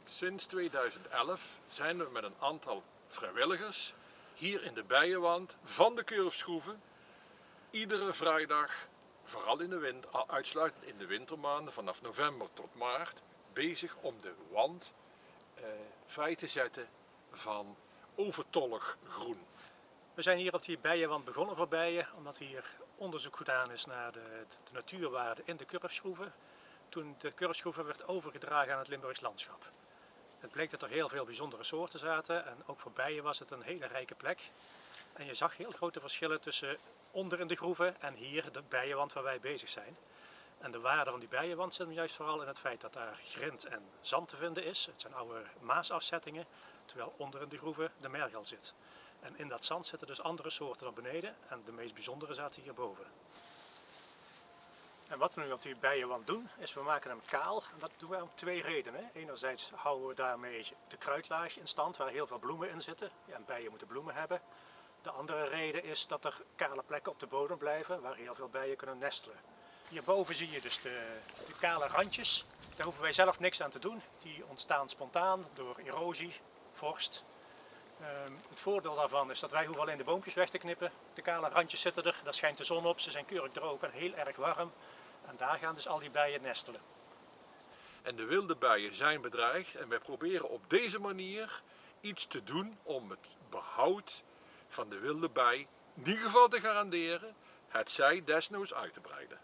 Sinds 2011 zijn we met een aantal vrijwilligers hier in de bijenwand van de Kurfschroeven iedere vrijdag, vooral in de winter, uitsluitend in de wintermaanden vanaf november tot maart, bezig om de wand vrij te zetten van overtollig groen. We zijn hier op die bijenwand begonnen voor bijen, omdat hier onderzoek gedaan is naar de natuurwaarde in de Kurfschroeven. Toen de Kurfschroeven werd overgedragen aan het Limburgs landschap. Het bleek dat er heel veel bijzondere soorten zaten en ook voor bijen was het een hele rijke plek. En je zag heel grote verschillen tussen onder in de groeven en hier de bijenwand waar wij bezig zijn. En de waarde van die bijenwand zit hem juist vooral in het feit dat daar grind en zand te vinden is. Het zijn oude maasafzettingen, terwijl onder in de groeven de mergel zit. En in dat zand zitten dus andere soorten dan beneden en de meest bijzondere zaten hierboven. En wat we nu op die bijenwand doen, is we maken hem kaal. En dat doen we om twee redenen. Enerzijds houden we daarmee de kruidlaag in stand, waar heel veel bloemen in zitten. Ja, en bijen moeten bloemen hebben. De andere reden is dat er kale plekken op de bodem blijven, waar heel veel bijen kunnen nestelen. Hierboven zie je dus de kale randjes. Daar hoeven wij zelf niks aan te doen. Die ontstaan spontaan door erosie, vorst. Het voordeel daarvan is dat wij hoeven alleen de boompjes weg te knippen. De kale randjes zitten er, daar schijnt de zon op, ze zijn keurig droog en heel erg warm. En daar gaan dus al die bijen nestelen. En de wilde bijen zijn bedreigd en wij proberen op deze manier iets te doen om het behoud van de wilde bij in ieder geval te garanderen, hetzij desnoods uit te breiden.